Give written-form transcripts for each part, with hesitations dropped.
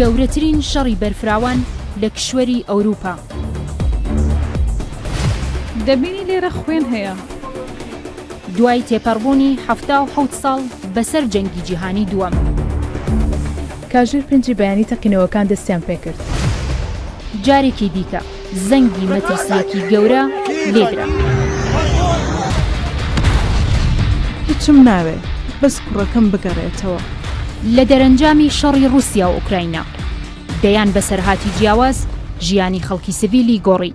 گەورەترین شەڕی بەرفراوان لە کشوەری ئەوروپا. دەبینی لێرە خوێن هەیە. دوای تێپەڕبوونی 77 ساڵ بەسەر جەنگی جیهانی دووەم. کاژێر پرنجی بەیانی تەقینەوەکان دەستیان پێکرد. جارێکی دیکە زەنگی مەترسیەکی گەورە لێدرا. هیچم ناوێ بەس کوڕەکەم بگەڕێتەوە. لە دەرەنجامی شەڕی رووسیا و ئوکراینە دەیان بەسەرهاتی جیاواز ژیانی خەڵکی سڤیلی گۆڕی.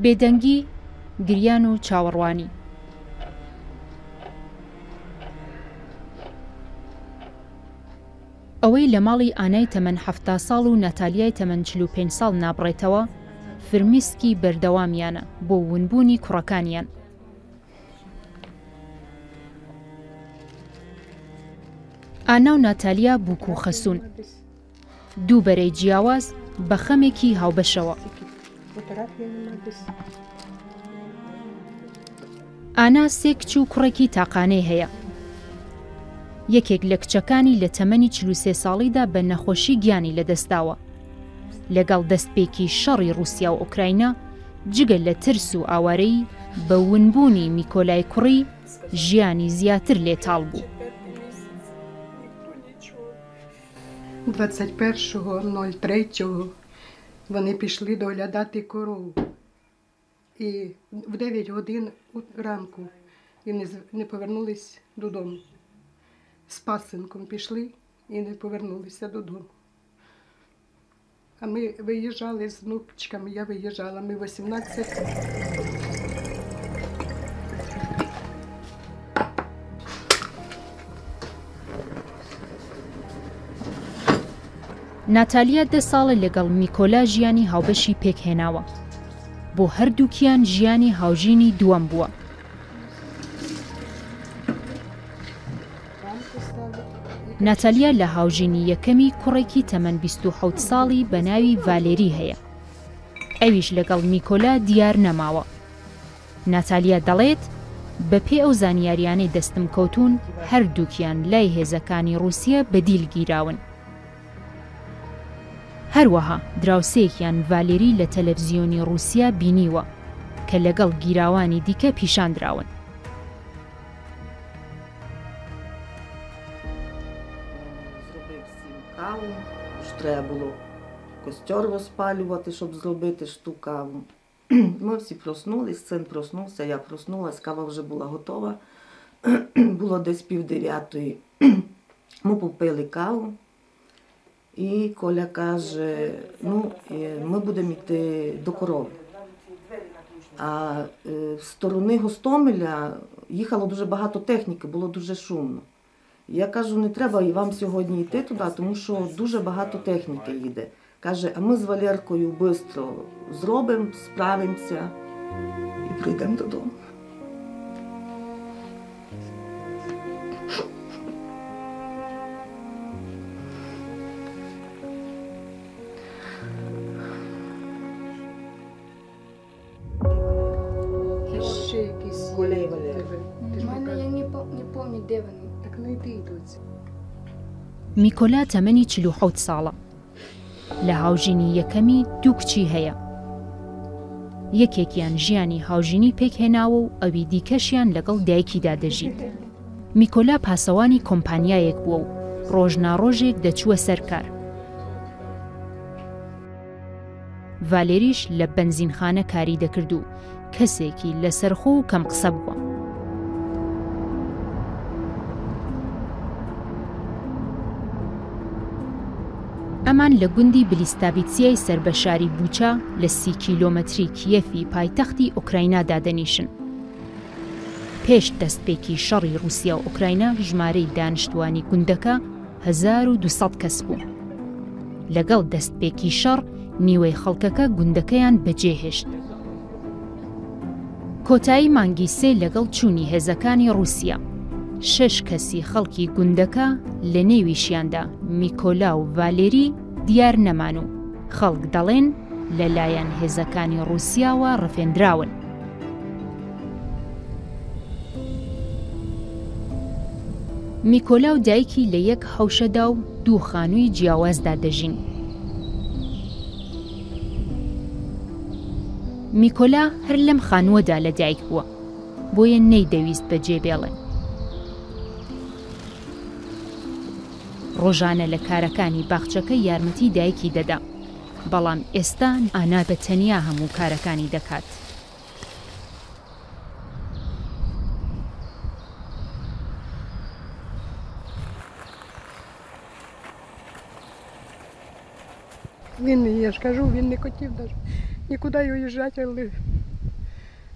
بێدەنگی، گریان و چاوەڕوانی. ئەوەی لە ماڵی ئانای تەمەن 70 ساڵ و ناتالیای تەمەن 45 ساڵ نابڕێتەوە فرمیسکی بەردەوامیانە بۆ ونبوونی کوڕەکانیان. ئانا و ناتالیا بووک و خەسوون، دوو بەرەی جیاواز بە خەمێکی هاوبەشەوە. ئانا سێ کچ و کوڕێکی تاقانەی هەیە. یەکێک لە کچەکانی لە تەمەنی 43 ساڵیدا بە نەخۆشی گیانی لەدەستداوە. لەگەڵ دەستپێکی شەڕی رووسیا و ئوکراینە جگە لە ترس و ئاوارەی بە ونبوونی میکۆلای کوڕی ژیانی زیاتر لێتاڵ بوو. 21.03 вони пішли доглядати корову. І в 9 годин ранку і не повернулись додому. З пасинком пішли і не повернулися додому. А ми виїжджали з внучками, я виїжджала, ми 18. ناتالیا 10 ساڵە لەگەڵ میکۆلا ژیانی هاوبەشی پێکهێناوە. بۆ هەردووکیان ژیانی هاوژینی دووەم بووە. ناتالیا لە هاوژینی یەکەمی کوڕێکی تەمەن 27 ساڵی بە ناوی ڤالێری هەیە. ئەویش لەگەڵ میکۆلا دیار نەماوە. ناتالیا دەڵێت بەپێ ئەو زانیاریانەی دەستم کەوتون هەردووکیان لای هێزەکانی رووسیا بەدیل گیراون. هەروەها دراوسەیەکیان ڤالێری لە تەلەڤیزیۆنی رووسیا بینیوە کە لەگەڵ گیراوانی دیکە پیشاندراون. Зробив всім каву, що треба було костер розпалювати, щоб зробити ту каву. Ми всі проснулись, син проснувся, я проснулась, кава вже була готова. Було десь 8:30. Ми попили каву. І Коля каже, ну, ми будемо йти до корови. А з сторони Гостомеля їхало дуже багато техніки, було дуже шумно. Я кажу, не треба і вам сьогодні йти туди, тому що дуже багато техніки їде. Каже, а ми з Валеркою швидко зробимо, справимося і прийдемо додому. میکۆلا تەمەنی 47 ساڵە. لە هاوژینی یەکەمی دوو کچی هەیە. یەکێکیان ژیانی هاوژینی پێکهێناوە و ئەوی دیکەشیان لەگەڵ دایکیدا دەژیت. میکۆلا پاسەوانی کۆمپانیایەک بووە و ڕۆژناڕۆژێک دەچووە سەرکار. ڤالێریش لە بەنزینخانە کاری دەکرد و کەسێکی لەسەرخۆ و کەم قسە بووە. ئەمان لە گوندی بلیستاڤیتسیای سەربەشاری بوچا لە 30 کیلۆمەتری کیەفی پایتەختی ئوکراینادا دەنیشن. پێش دەستپێکی شەڕی رووسیا و ئوکراینە ژمارەی دانیشتوانی گوندەکە 1200 کەس بوو. لەگەڵ دەستپێکی شەڕ نیوەی خەڵکەکە گوندەکەیان بەجێهێشت. کۆتایی مانگی سێ لەگەڵ چوونی هێزەکانی رووسیا 6 کەسی خەڵکی گوندەکە لە نێویشیاندا میکۆلا و ڤالێری دیار نەمان و خەڵک دەڵێن لەلایەن هێزەکانی رووسیاوە ڕفێنراون. میکۆلا و دایکی لە یەک حەوشەدا و 2 خانووی جیاوازدا دەژین. میکۆلا هەر لەم خانووەدا لە دایک بووە، بۆیە نەیدەویست بەجێ بێڵێن. ڕۆژانە لە کارەکانی باخچەکە یارمەتی دایکی دەدا، بەڵام ئێستا ئانا بە تەنیا هەموو کارەکانی دەکات. Я ж кажу, він не хотів нікуди уїжджати, але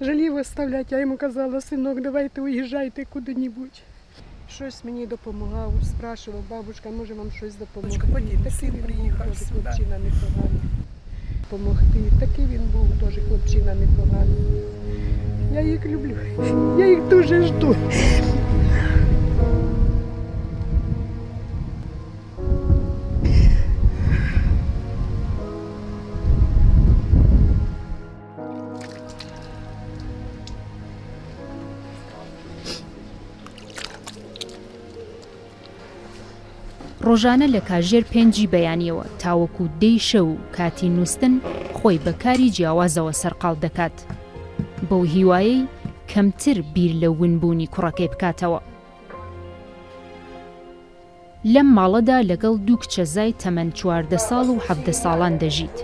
жалів оставляти. Я йому казала: синок, давайте уїжджайте куди-небудь. Щось мені допомагав, спрашував: бабушка, може вам щось допомогти? Такий він приїхав, хлопчина непоганий. Помогти. Такий він був теж хлопчина непоганий. Я їх люблю, я їх дуже жду. ڕۆژانە لە کاژێر 5 بەیانیەوە تاوەکو 10 شەو و کاتی نووستن خۆی بە کاری جیاوازەوە سەرقاڵ دەکات، بەو هیوایەی کەمتر بیر لە ونبوونی کوڕەکەی بکاتەوە. لەم ماڵەدا لەگەڵ 2 کچەزای تەمەن 14 ساڵ و 17 ساڵان دەژیت.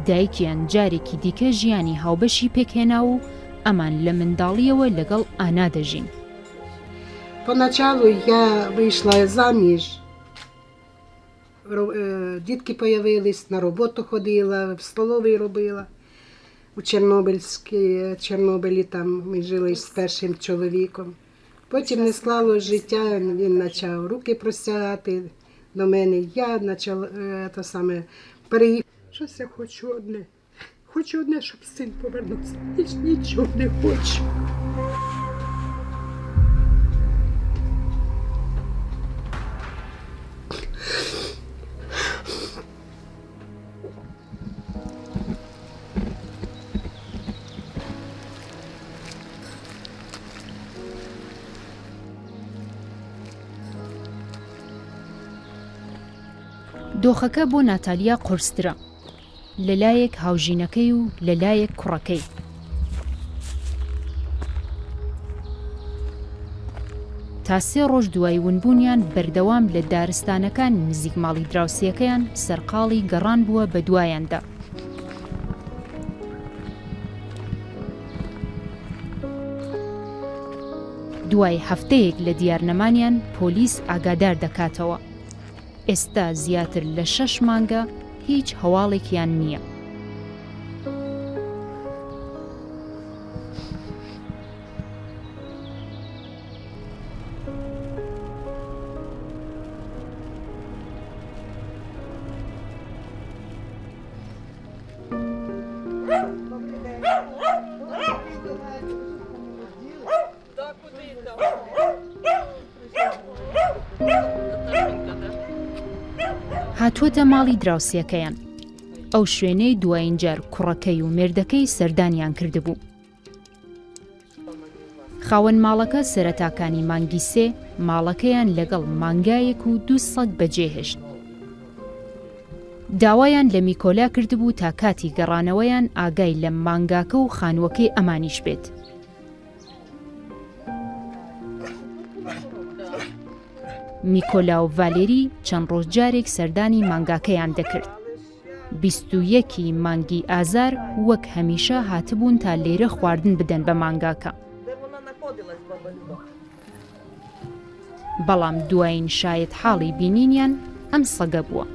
دایکیان جارێکی دیکە ژیانی هاوبەشی پێکهێنا و ئەمان لە منداڵیەوە لەگەڵ ئانا دەژین. Поначалу я вийшла заміж, дітки появились, на роботу ходила, в столовій робила. У Чорнобилі там ми жили з першим чоловіком. Потім не склало життя, він почав руки простягати до мене. Я почала переїхати. Щось я хочу одне, щоб син повернувся. Більш нічого не хочу. دۆخەکە بۆ ناتالیا قورسترە، لەلایەک هاوژینەکەی و لەلایەک کوڕەکەی. تا 3 ڕۆژ دوای ونبوونیان بەردەوام لە دارستانەکان نزیک ماڵی دراوسیەکەیان سەرقاڵی گەڕان بووە بە دوایاندا. دوای هەفتەیەک لە دیارنەمانیان پۆلیس ئاگادار دەکاتەوە. ئێستا زیاتر لە 6 مانگە هیچ هەواڵێکیان نییە. هاتووەتە ماڵی دراوسیەکەیان، ئەو شوێنەی دوایین جار کوڕەکەی و مێردەکەی سەردانیان کردبوو. خاوەن ماڵەکە سەرەتاکانی مانگی 3 ماڵەکەیان لەگەڵ مانگایەک و 2 سەگ بەجێهێشت. داوایان لە میکۆلا کردبوو تا کاتی گەڕانەوەیان ئاگای لە مانگاکە و خانووەکەی ئەمانیش بێت. میکۆلا و ڤالێری چەند ڕۆژ جارێک سەردانی مانگاکەیان دەکرد. 21 مانگی ئازار وەک هەمیشە هاتبوون تا لێرە خواردن بدەن بە مانگاکە. بەڵام دوایین شایەت حاڵی بینینیان ئەم سەگە بووە.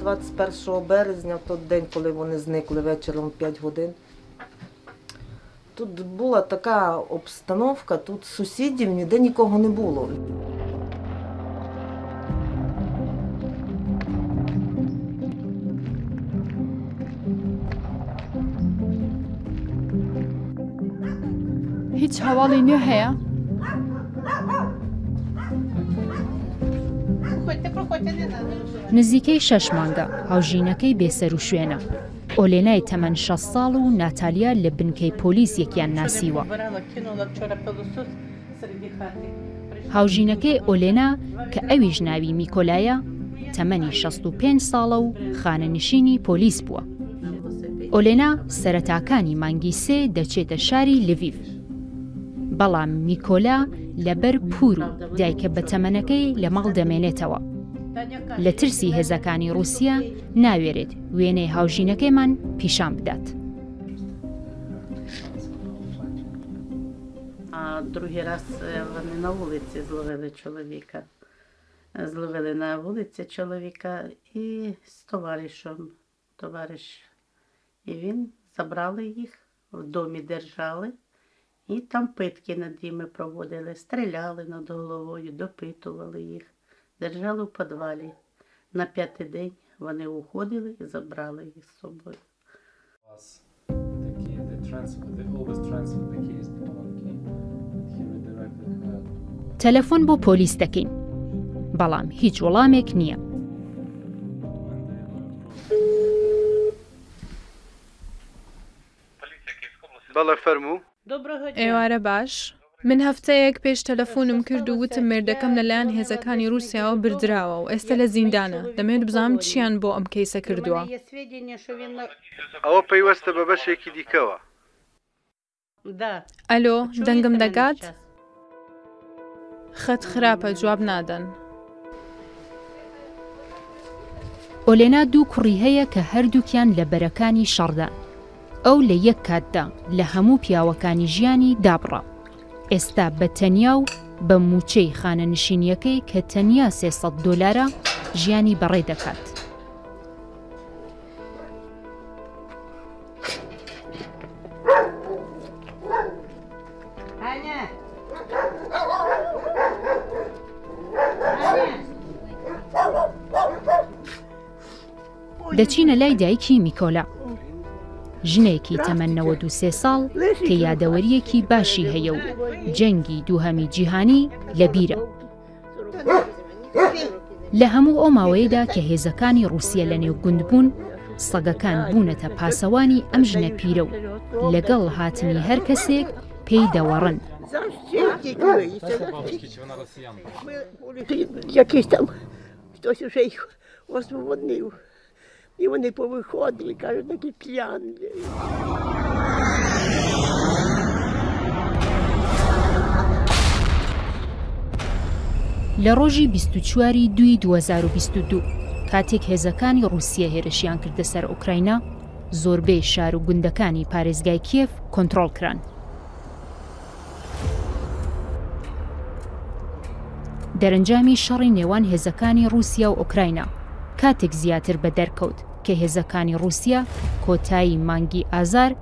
21 березня, в той день, коли вони зникли вечором в 5 годин. Тут була така обстановка, тут сусідів ніде нікого не було. هیچ هەواڵی نوێ هەیە؟ نزیکەی 6 مانگە هاوژینەکەی بێسەر و شوێنە. ئۆلێنای تەمەن 6 ساڵ و ناتالیا لە بنکەی پۆلیس یەکیان ناسیوە. هاوژینەکەی ئۆلێنا کە ئەویش ناوی میکۆلایە تەمەنی 65 ساڵە و خانەنشینی پۆلیس بووە. ئۆلێنا سەرەتاکانی مانگی 3 دەچێتە شاری لڤیڤ. بەڵام میکۆلا لەبەر پور و دایکە بە تەمەنەکەی لە ماڵ دەمێنێتەوە. لە ترسی هێزەکانی رووسیا ناوێرێت وێنەی هاوژینەکەیمان پیشان بدات. Другий раз вони на вулиці зловили чоловіка. Зловили на вулиці чоловіка і з товаришем. І він забрали їх, в домі держали. І там питки над ними проводили, стріляли над головою, допитували їх, держали в підвалі. На 5-й день вони уходили і забрали їх з собою. تەلەفۆن بۆ پۆلیس دەکەین، بەڵام هیچ وەڵامێک نییە. بەڵێ فەرموو. ئێوارە باش. من هەفتەیەک پێش تەلەفۆنم کرد و وتم مێردەکەم لەلایەن هێزەکانی رووسیاوە بردراوە و ئێستا لە زیندانە. دەمەوێت بزانم چیان بۆ ئەم کەیسە کردووە. ئەوە پەیوەستە بە بەشێکی دیکەوە. ئەلۆ، دەنگم دەگات؟ خەت خراپە، جواب نادەن. ئۆلێنا 2 کوڕی هەیە کە هەردووکیان لە بەرەکانی شەڕدا. ئەو لە یەک کاتدا لە هەموو پیاوەکانی ژیانی دابڕا. ئێستا بە تەنیا و بە موچەی خانەنشینیەکەی کە تەنیا $300 ژیانی بەڕێ دەکات. دەچینە لای دایکی میکۆلا، ژنێکی تەمەن 93 ساڵ کە یادەوەریەکی باشی هەیە و جەنگی دووهەمی جیهانی لەبیرە. لە هەموو ئەو ماوەیەدا کە هێزەکانی رووسیا لە نێو گوند بوون، سەگەکان بوونەتە پاسەوانی ئەم ژنە پیرە و لەگەڵ هاتنی هەر کەسێک پێی دەوەڕن. Якийсь там хтось уже їх освободив. І вони повиходили, кажуть, такі п'яні. لە ڕۆژی 24 دوی 2022 کاتێک هێزەکانی رووسیا هێرشیان کردە سەر ئوکراینە، زۆربەی شار و گوندەکانی پارێزگای کیێف کۆنتڕۆڵ کران. دەرەنجامی شەڕی نێوان هێزەکانی رووسیا و ئوکراینە کاتێک زیاتر بە دەرکەوت کە هێزەکانی رووسیا کۆتایی مانگی ئازار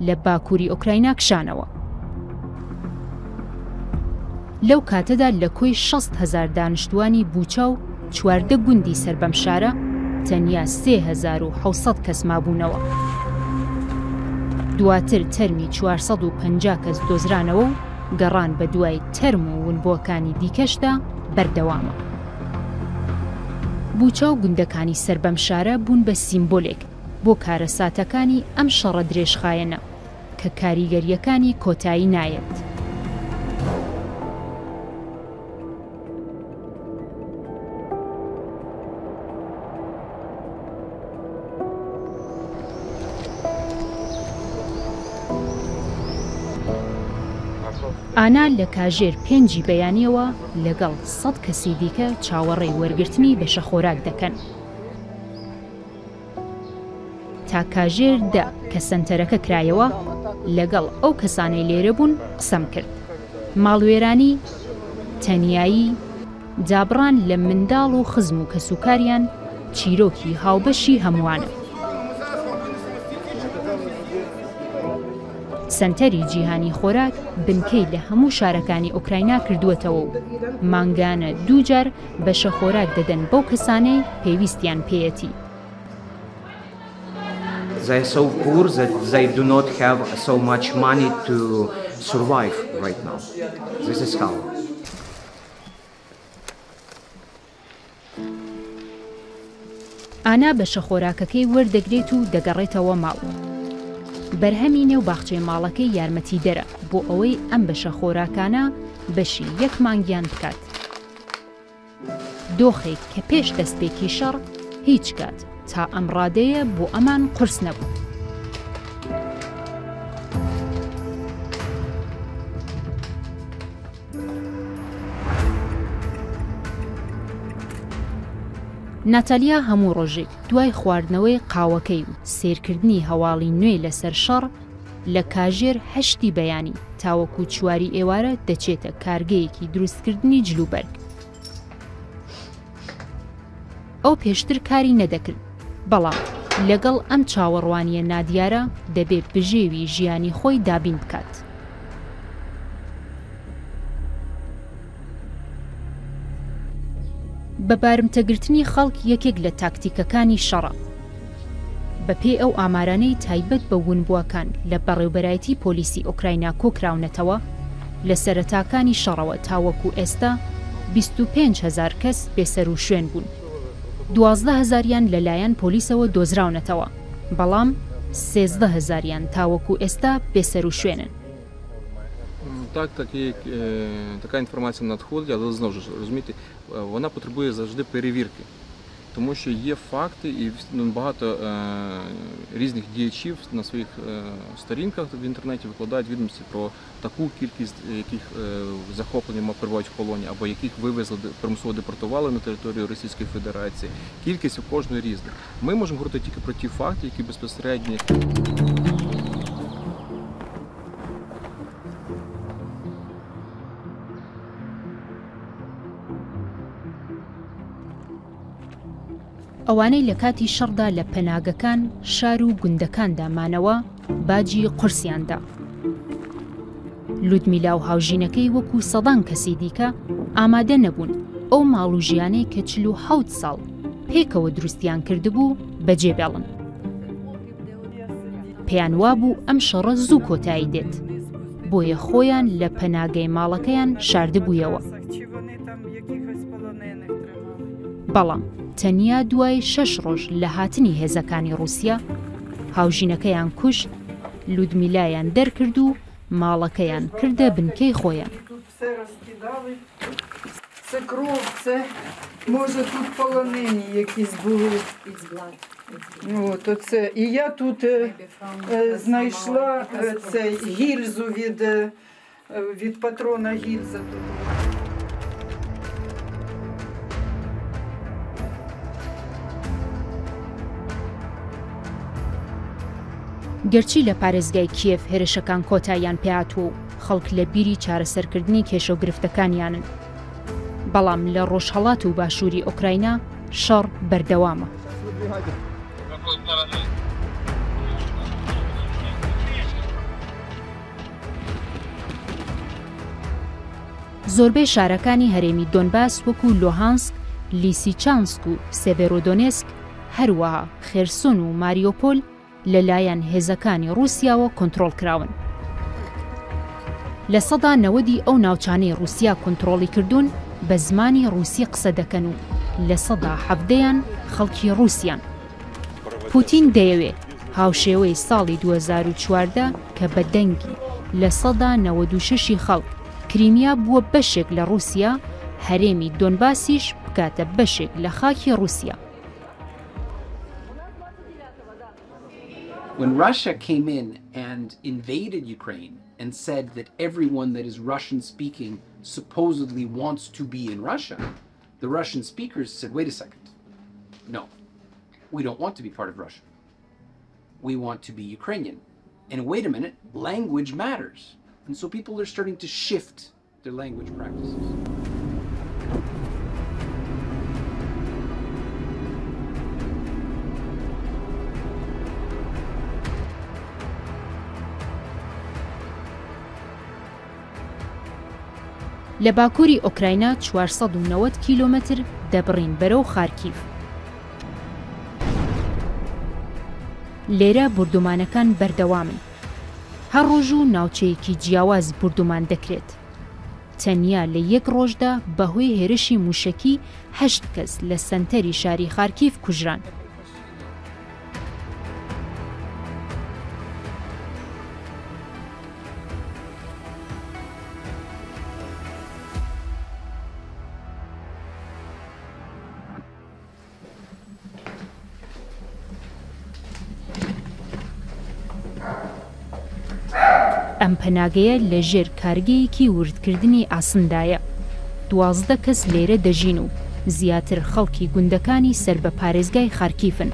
لە باکووری ئوکراینە کشانەوە. لەو کاتەدا لە کۆی 60,000 دانیشتوانی بوچە و 14 گوندی سەر بەم شارە تەنیا 3,700 کەس مابوونەوە. دواتر تەرمی 450 کەس دۆزرانەوە و گەڕان بە دوای تەرم و ونبووەکانی دیکەشدا بەردەوامە. بوچە و گوندەکانی سەر بەم شارە بوون بە سیمبۆلێک بۆ کارەساتەکانی ئەم شەڕە درێژخایەنە کە کاریگەریەکانی کۆتایی نایەت. ئانا لە کاژێر 5 بەیانیەوە لەگەڵ 100 کەسی دیکە چاوەڕێی وەرگرتنی بەشەخۆراک دەکەن. تا کاژێر 10 کە سنتەرەکە کرایەوە لەگەڵ ئەو کەسانەی لێرە بوون قسەم کرد. ماڵوێرانی، تەنیایی، دابڕان لە منداڵ و خزم و کەسوکاریان چیرۆکی هاوبەشی هەمووانە. سەنتەری جیهانی خۆراک بنکەی لە هەموو شارەکانی ئۆکراینیا کردووەتەوە و مانگانە 2 جار بەشە خۆراک دەدەن بەو کەسانەی پێویستیان پێیەتی. They are so poor that they do not have so much money to survive right now. This is how. ئانا بەشە خۆراکەکەی وەردەگرێت و دەگەڕێتەوە ماڵ. بەرهەمی نێو باخچەی ماڵەکەی یارمەتی دەرە بۆ ئەوەی ئەم بەشە خۆراکانە بەشی 1 مانگیان بکات. دۆخێک کە پێش دەستپێکی شەڕ هیچ کات تا ئەم ڕادەیە بۆ ئەمان قورس نەبوو. ناتالیا هەموو ڕۆژێک دوای خواردنەوەی قاوەکەی و سیرکردنی هەواڵی نوێی لەسەر شەڕ لە کاژێر 8 بەیانی تاوەکو چواری ئێوارە دەچێتە کارگەیەکی دروستکردنی جلوبەرگ. ئەو پێشتر کاری نەدەکرد، بەڵام لەگەڵ ئەم چاوەڕوانیە نادیارە دەبێت بژێوی ژیانی خۆی دابین بکات. بە بارمتەگرتنی خەڵک یەکێک لە تاکتیکەکانی شەڕە. بەپێی ئەو ئامارانەی تایبەت بە ونبووەکان لە بەڕێوەبەرایەتی پۆلیسی ئۆکراینیا کۆکراونەتەوە لە سەرەتاکانی شەڕەوە تاوەکو ئێستا 25,000 کەس بێسەر و شوێن بوون. 12,000یان لەلایەن پۆلیسەوە دۆزراونەتەوە، بەڵام 13,000یان تاوەکو ئێستا бесеру швенен. Так, така інформація надходить, але знову ж розумієте, вона потребує завжди перевірки. Тому що є факти і багато різних діячів на своїх сторінках в інтернеті викладають відомості про таку кількість, яких захоплення перебувають в полоні, або яких вивезли, примусово депортували на територію Російської Федерації. Кількість у кожної різна. Ми можемо говорити тільки про ті факти, які безпосередньо... ئەوانەی لە کاتی شەڕدا لە پەناگەکان شار و گوندەکاندا مانەوە باجی قورسیاندا. لودمیلا و هاوژینەکەی وەکو سەدان کەسی دیکە ئامادە نەبوون ئەو ماڵ و ژیانەی کە 47 ساڵ پێکەوە دروستیان کردبوو بەجێ بێڵن. پێیان وابوو ئەم شەڕە زوو کۆتایی دێت، بۆیە خۆیان لە پەناگەی ماڵەکەیان شاردبوویەوە. بەڵام تەنیا دوای 6 ڕۆژ لە هاتنی هێزەکانی رووسیا هاوژینەکەیان کوشت، لودمیلایان دەرکرد و ماڵەکەیان کردە بنکەی خۆیان. Це кров, це, може, тут полонені якісь були. От, оце. І я тут знайшла цей гільзу від патрона гільза. گەرچی لە پارێزگای کیێف هێرشەکان کۆتاییان پێهاتووە و خەڵک لە بیری چارەسەرکردنی کێشە و گرفتەکانیانن، بەڵام لە ڕۆژهەڵات و باشووری ئۆکراینە شەڕ بەردەوامە. زۆربەی شارەکانی هەرێمی دۆنباس وەکو لۆهانسک، لیسیچانسک و سێڤێرۆدۆنێسک، هەروەها خێرسۆن و ماریۆپۆل لەلایەن هێزەکانی رووسیاوە کۆنتڕۆڵ کراون. لە سەدا 90 ئەو ناوچانەی رووسیا کۆنتڕۆڵی کردوون بە زمانی رووسی قسە دەکەن و لە سەدا 17یان خەڵکی رووسیان. پوتین دەیەوێت هاوشێوەی ساڵی 2014 کە بە دەنگی لە سەدا 96 خەڵک کریمیا بووە بەشێک لە رووسیا، هەرێمی دۆنباسیش بکاتە بەشێک لە خاکی رووسیا. When Russia came in and invaded Ukraine and said that everyone that is Russian-speaking supposedly wants to be in Russia, the Russian speakers said, wait a second, no, we don't want to be part of Russia. We want to be Ukrainian. And wait a minute, language matters. And so people are starting to shift their language practices. لە باکووری ئۆکراینە 490 کیلۆمەتر دەبڕین بەرەو خارکیف. لێرە بردومانەکان بەردەوامن. هەر ڕۆژ و ناوچەیەکی جیاواز بردومان دەکرێت. تەنیا لە یەک ڕۆژدا بەهۆی هێرشی موشەکی 8 کەس لە سەنتەری شاری خارکیف کوژران. ئەم پەناگەیە لە ژێر کارگەیەکی وردکردنی ئاسندایە. 12 کەس لێرە دەژین و زیاتر خەڵکی گوندەکانی سەر بە پارێزگای خارکیفن.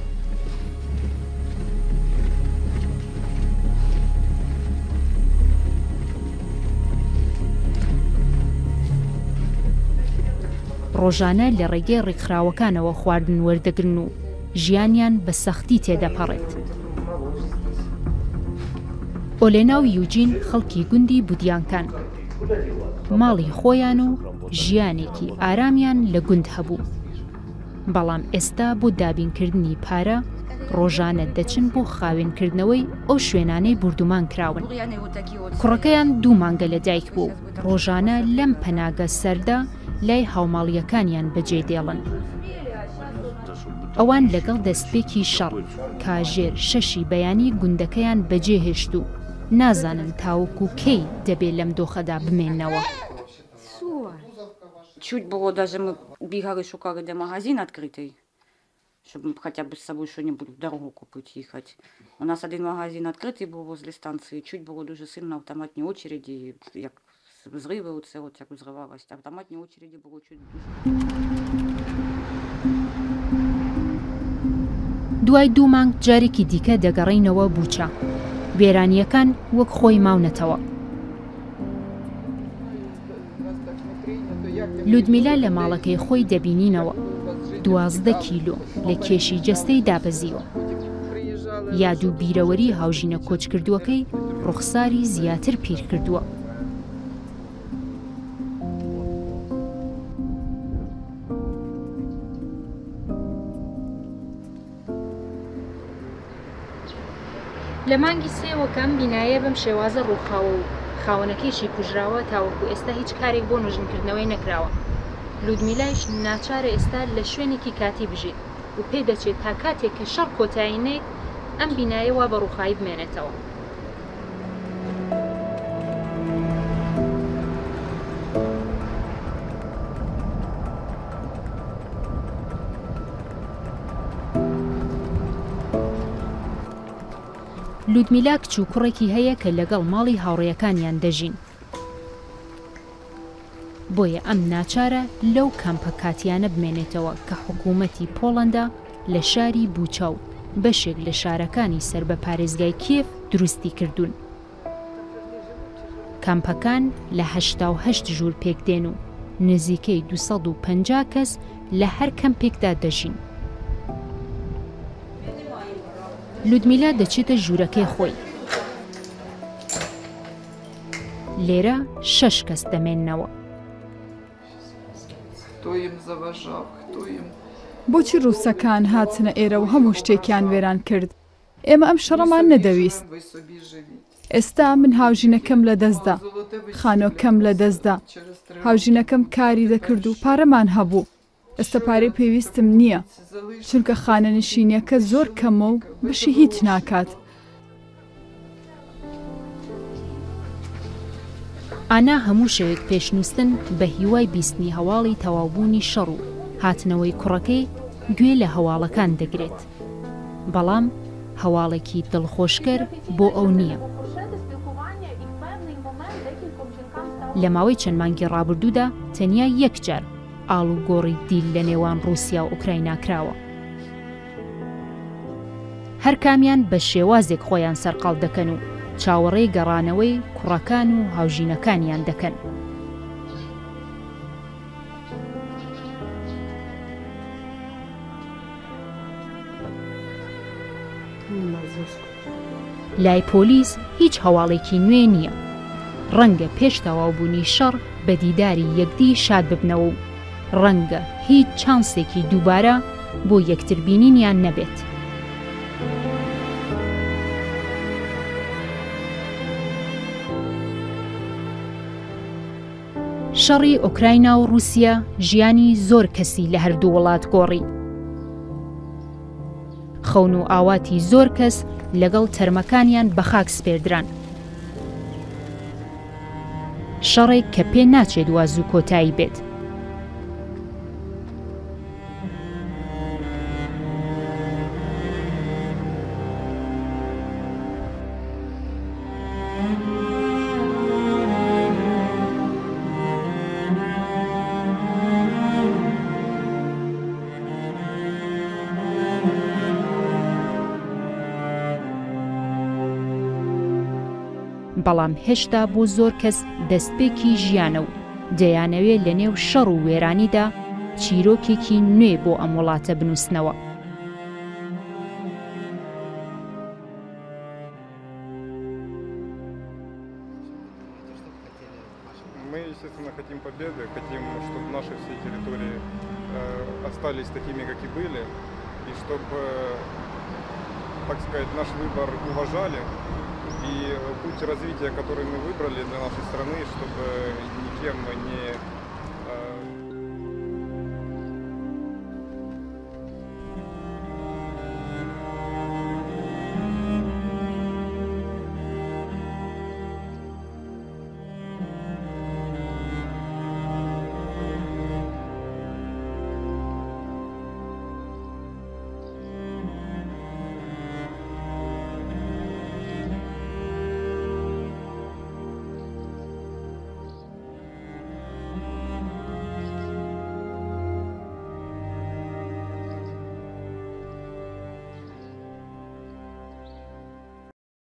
ڕۆژانە لە ڕێگەی ڕێکخراوەکانەوە خواردن وەردەگرن و ژیانیان بە سەختی تێدەپەڕێت. ئۆلێنا و یوجین خەڵکی گوندی بودیانکان. ماڵی خۆیان و ژیانێکی ئارامیان لە گوند هەبوو. بەڵام ئێستا بۆ دابینکردنی پارە ڕۆژانە دەچن بۆ خاوێنکردنەوەی ئەو شوێنانەی بردومان کراون. کوڕەکەیان 2 مانگە لە دایک بوو. ڕۆژانە لەم پەناگە سەردا لای هاوماڵیەکانیان بەجێ دێڵن. ئەوان لەگەڵ دەستپێکی شەڕ کاژێر 6 بەیانی گوندەکەیان بەجێ هێشت و نازانن تاوەکو کەی دەبێت لەم дохада بمێننەوە. Чуть было даже мы бегали, шукали где магазин открытый, чтобы хотя бы с собой что-нибудь в дорогу купить, ехать. У нас один магазин открытый был возле станции, чуть было дуже сильно автоматні очереди, як взриви оце, от як взривалось. Автоматні очереди було чуть дуже. دوای 2 مانگ جارێکی دیکە دەگەڕینەوە بوچە. وێرانیەکان وەک خۆی ماونەتەوە. لودمیلا لە ماڵەکەی خۆی دەبینینەوە. 12 کیلۆ لە کێشی جەستەی دابەزیوە. یاد و بیرەوەری هاوژینە کۆچکردووەکەی ڕوخساری زیاتر پیر کردووە. لە مانگی سێوەکەم بینایە بەم شێوازە ڕووخاوە و خاوەنەکەیشی کوژراوە تاوەکو ئێستا هیچ کارێک بۆ نوژنکردنەوەی نەکراوە. لودمیلایش ناچارە ئێستا لە شوێنێکی کاتی بژێت و پێ دەچێت تا کاتێک کە شەڕ کۆتایی نێت ئەم بینایە وا بە ڕووخایی بمێنێتەوە. لودمیلا کچ و کوڕێکی هەیە کە لەگەڵ ماڵی هاوڕێیەکانیان دەژین. بۆیە ئەم ناچارە لەو کەمپە کاتیانە بمێنێتەوە کە حکوومەتی پۆڵەندا لە شاری بوچاو بەشێک لە شارەکانی سەر بە پارێزگای کیف دروستی کردوون. کەمپەکان لە 88 ژوور پێکدێن و نزیکەی 250 کەس لە هەر کەمپێکدا دەژین. لودمیلا دەچێتە ژوورەکەی خۆی. لێرە 6 کەس دەمێننەوە. بۆچی ڕووسەکان هاتنە ئێرە و هەموو شتێکیان وێران کرد؟ ئێمە ئەم شەڕەمان نەدەویست. ئێستا من هاوژینەکەم لە دەستدا، خانۆکەم لە دەستدا، هاوژینەکەم کاری دەکرد و پارەمان هەبوو. ئێستا پارەی پێویستم نییە، چونکە خانە نشینیەکە زۆر کەمە و بەشی هیچ ناکات. ئانا هەموو شەوێک پێشنووسن بە هیوای بیستنی هەواڵی تەواوبوونی شەڕ و هاتنەوەی کوڕەکەی گوێ لە هەواڵەکان دەگرێت. بەڵام هەواڵێکی دڵخۆشکەر بۆ ئەو نییە. لە ماوەی چەند مانگی ڕابردوودا تەنیا یەک جار ئاڵ و گۆڕی دیل لە نێوان رووسیا و ئوکراینا کراوە. هەر کامیان بە شێوازێک خۆیان سەرقاڵ دەکەن و چاوەڕێی گەڕانەوەی کوڕەکان و هاوژینەکانیان دەکەن. لای پۆلیس هیچ هەواڵێکی نوێ نییە. ڕەنگە پێش تەواوبوونی شەڕ بە بە دیداری یەکدی شاد ببنەوە و ڕەنگە هیچ چانسێکی دووبارە بۆ یەکتربینینیان نەبێت. شەڕی ئۆکراینە و رووسیا ژیانی زۆر کەسی لە هەردوو وڵات گۆڕی. خەون و ئاواتی زۆر کەس لەگەڵ تەرمەکانیان بە خاک سپێردران. شەڕێک کە پێ ناچێت واز و کۆتایی بێت. بەڵام هێشتا بۆ زۆر کەس دەستپێکی ژیانە و دەیانەوێت لە نێو شەڕ و وێرانیدا چیرۆکێکی نوێ بۆ ئەم وڵاتە بنووسنەوە. Мы, естественно, хотим победы, хотим, чтобы наши все территории остались такими, как и были, и чтобы, так сказать, наш выбор уважали. И путь развития, который мы выбрали для нашей страны, чтобы никем не